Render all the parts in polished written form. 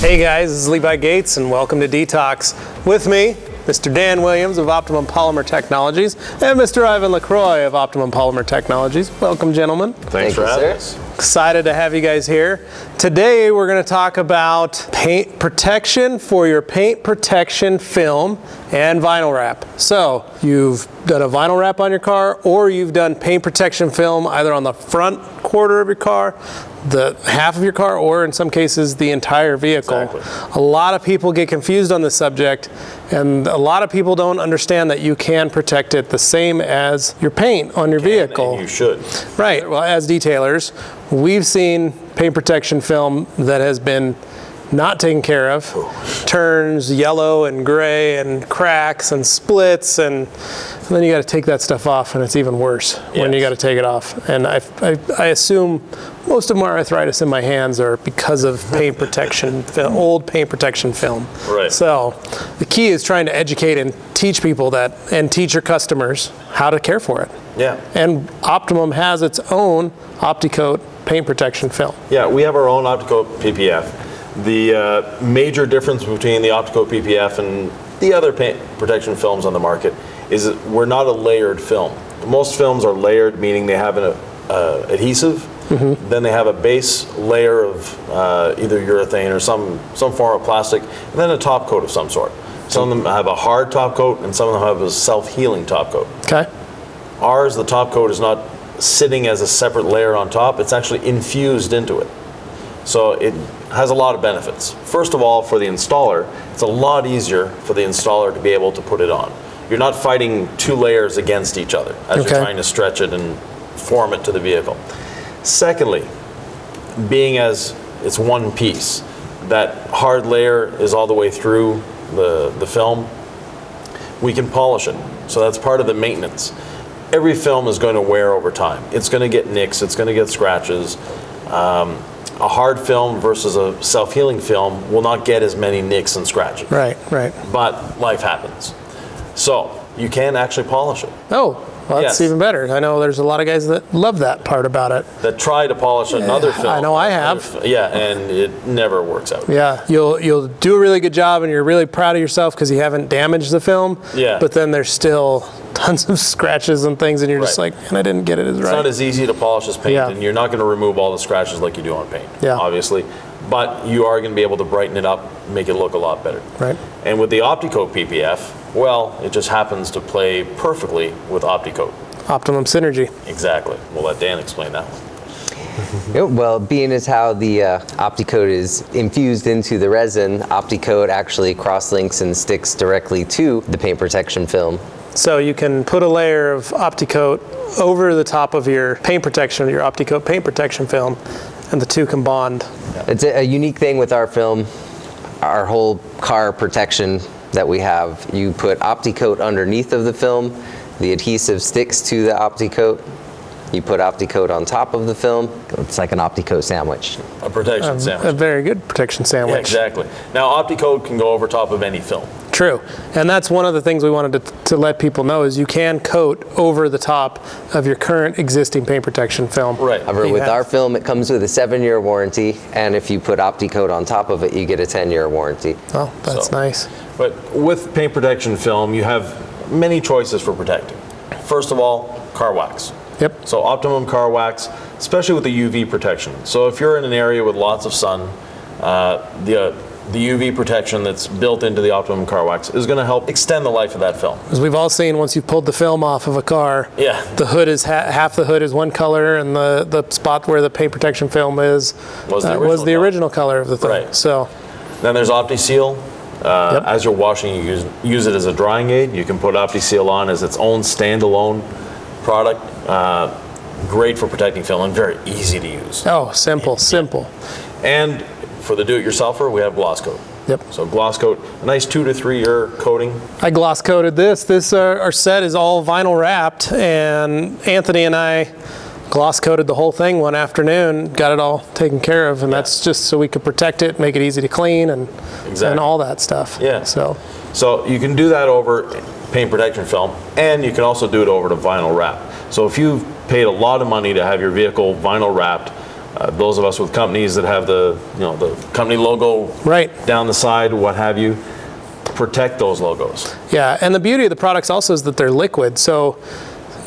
Hey guys, this is Levi Gates and welcome to DETALKS. With me, Mr. Dan Williams of Optimum Polymer Technologies and Mr. Yvan Lacroix of Optimum Polymer Technologies. Welcome, gentlemen. Thanks for having us. Excited to have you guys here. Today we're going to talk about paint protection for your paint protection film and vinyl wrap. So you've done a vinyl wrap on your car, or you've done paint protection film either on the front quarter of your car, the half of your car, or in some cases the entire vehicle. Exactly. A lot of people get confused on this subject, and a lot of people don't understand that you can protect it the same as your paint on your vehicle. And you should. Right. Well, as detailers, we've seen paint protection film that has been not taken care of, turns yellow and gray and cracks and splits, and then you got to take that stuff off, and it's even worse when you got to take it off. And I assume most of my arthritis in my hands are because of paint protection, old paint protection film. Right. So the key is trying to educate and teach people that, and teach your customers how to care for it. Yeah. And Optimum has its own Opticoat paint protection film. Yeah, we have our own Optical PPF. The major difference between the Optical PPF and the other paint protection films on the market is that we're not a layered film. Most films are layered, meaning they have an adhesive, then they have a base layer of either urethane or some form of plastic, and then a top coat of some sort. Some of them have a hard top coat, and some of them have a self-healing top coat. Okay. Ours, the top coat is not sitting as a separate layer on top, it's actually infused into it. So it has a lot of benefits. First of all, for the installer, it's a lot easier for the installer to be able to put it on. You're not fighting two layers against each other as you're trying to stretch it and form it to the vehicle. Secondly, being as it's one piece, that hard layer is all the way through the film, we can polish it. So that's part of the maintenance. Every film is going to wear over time. It's going to get nicks, it's going to get scratches. A hard film versus a self-healing film will not get as many nicks and scratches. Right, right. But life happens. So you can actually polish it. Oh, well, that's even better. I know there's a lot of guys that love that part about it. That try to polish another film. I know I have. Yeah, and it never works out. Yeah, you'll do a really good job, and you're really proud of yourself because you haven't damaged the film. Yeah. But then there's still tons of scratches and things, and you're just like, man, I didn't get it as right. It's not as easy to polish as paint, and you're not going to remove all the scratches like you do on paint, obviously. But you are going to be able to brighten it up, make it look a lot better. Right. And with the Opticoat PPF, well, it just happens to play perfectly with Opticoat. Optimum synergy. Exactly. We'll let Dan explain that one. Well, being as how the Opticoat is infused into the resin, Opticoat actually cross-links and sticks directly to the paint protection film. So you can put a layer of Opticoat over the top of your paint protection, your Opticoat paint protection film, and the two can bond. It's a unique thing with our film, our whole car protection that we have. You put Opticoat underneath of the film, the adhesive sticks to the Opticoat. You put Opticoat on top of the film. It's like an Opticoat sandwich. A protection sandwich. A very good protection sandwich. Yeah, exactly. Now, Opticoat can go over top of any film. True. And that's one of the things we wanted to let people know is you can coat over the top of your current existing paint protection film. Right. However, with our film, it comes with a 7-year warranty, and if you put Opticoat on top of it, you get a 10-year warranty. Oh, that's nice. But with paint protection film, you have many choices for protecting. First of all, car wax. Yep. So Optimum car wax, especially with the UV protection. So if you're in an area with lots of sun, the UV protection that's built into the Optimum car wax is going to help extend the life of that film. As we've all seen, once you've pulled the film off of a car, the hood is half the hood is one color, and the spot where the paint protection film is was the original color of the thing. Right. So then there's Opti Seal. As you're washing, you use it as a drying aid. You can put Opti Seal on as its own standalone product. Great for protecting film and very easy to use. Oh, simple. And for the do-it-yourselfer, we have gloss coat. Yep. So gloss coat, a nice 2 to 3 year coating. I gloss coated this. This our set is all vinyl wrapped, and Anthony and I gloss coated the whole thing one afternoon, got it all taken care of, and that's just so we could protect it, make it easy to clean, and all that stuff. Yeah. So you can do that over paint protection film, and you can also do it over to vinyl wrap. So if you've paid a lot of money to have your vehicle vinyl wrapped, Those of us with companies that have the company logo Right. down the side, what have you, protect those logos. Yeah, and the beauty of the products also is that they're liquid, so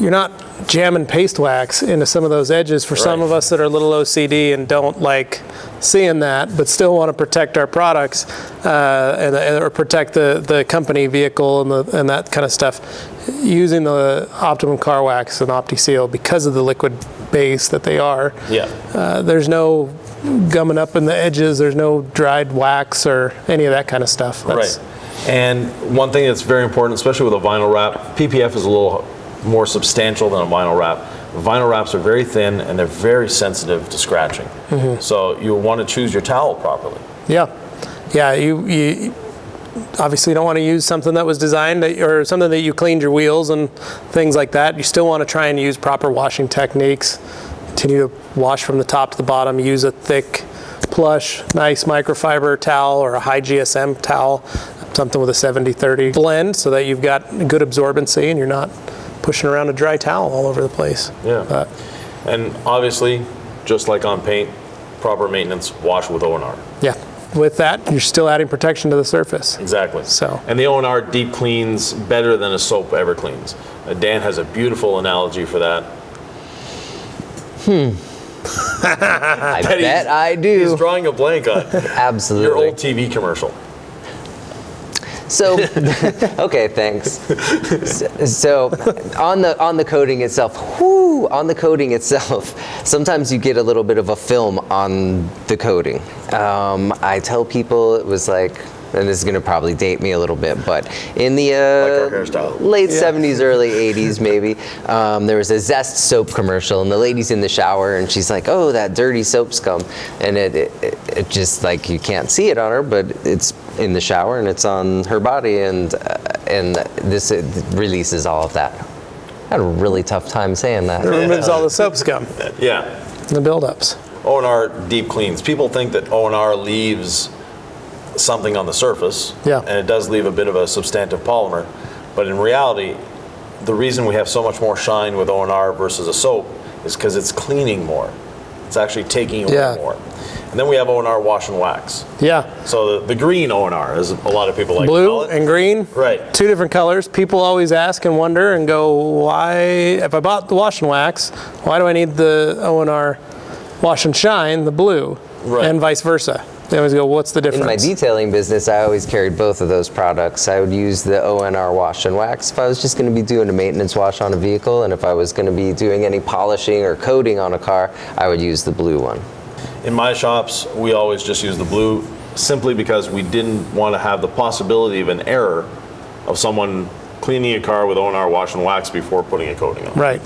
you're not jamming paste wax into some of those edges. For some Right. of us that are a little OCD and don't like seeing that, but still want to protect our products or protect the company vehicle and that kind of stuff, using the Optimum Car Wax and Opti Seal, because of the liquid base that they are, Yeah. there's no gumming up in the edges, there's no dried wax or any of that kind of stuff. Right. And one thing that's very important, especially with a vinyl wrap, PPF is a little more substantial than a vinyl wrap. Vinyl wraps are very thin and they're very sensitive to scratching. So you want to choose your towel properly. Yeah, yeah. You obviously don't want to use something that was designed or something that you cleaned your wheels and things like that. You still want to try and use proper washing techniques. Continue to wash from the top to the bottom. Use a thick, plush, nice microfiber towel or a high GSM towel, something with a 70-30 blend, so that you've got good absorbency and you're not pushing around a dry towel all over the place. Yeah. And obviously, just like on paint, proper maintenance, wash with O&R. Yeah. With that, you're still adding protection to the surface. Exactly. So. And the O&R deep cleans better than a soap ever cleans. Dan has a beautiful analogy for that. I bet I do. He's drawing a blank on Absolutely. your old TV commercial. So, okay, thanks. So, on the coating itself, sometimes you get a little bit of a film on the coating. I tell people it was like, and this is going to probably date me a little bit, but in the Like our hairstyle. late 70s, early 80s maybe, there was a Zest soap commercial, and the lady's in the shower, and she's like, oh, that dirty soap scum. And it just, like, you can't see it on her, but it's in the shower, and it's on her body, and this releases all of that. I had a really tough time saying that. It removes all the soap scum, Yeah. the buildups. O&R deep cleans. People think that O&R leaves something on the surface, Yeah. and it does leave a bit of a substantive polymer, but in reality, the reason we have so much more shine with O&R versus a soap is because it's cleaning more. It's actually taking away Yeah. more. And then we have O&R wash and wax. Yeah. So the green O&R, as a lot of people like to Blue call it. and green, Right. two different colors. People always ask and wonder and go, why, if I bought the wash and wax, why do I need the O&R wash and shine, the blue, Right. and vice versa? They always go, what's the difference? In my detailing business, I always carried both of those products. I would use the O&R wash and wax if I was just going to be doing a maintenance wash on a vehicle, and if I was going to be doing any polishing or coating on a car, I would use the blue one. In my shops, we always just use the blue simply because we didn't want to have the possibility of an error of someone cleaning a car with O&R wash and wax before putting a coating on. Right.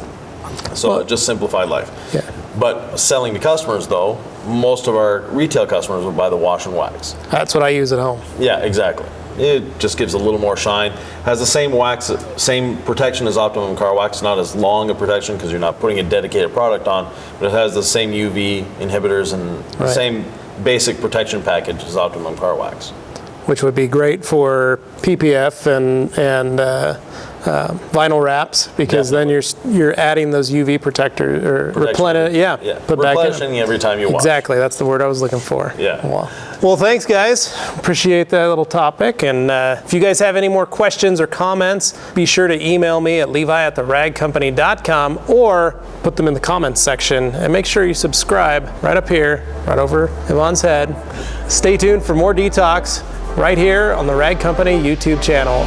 So it just simplified life. Yeah. But selling to customers, though, most of our retail customers would buy the wash and wax. That's what I use at home. Yeah, exactly. It just gives a little more shine. Has the same wax, same protection as Optimum Car Wax, not as long a protection because you're not putting a dedicated product on, but it has the same UV inhibitors and the Right. same basic protection package as Optimum Car Wax. Which would be great for PPF and vinyl wraps, because then you're adding those UV protectors or replenish. Yeah, put back in. Replenishing every time you wash. Exactly, that's the word I was looking for. Yeah. Well, thanks guys. Appreciate that little topic. And if you guys have any more questions or comments, be sure to email me at levi@theragcompany.com or put them in the comments section. And make sure you subscribe right up here, right over Yvon's head. Stay tuned for more Detox right here on the Rag Company YouTube channel.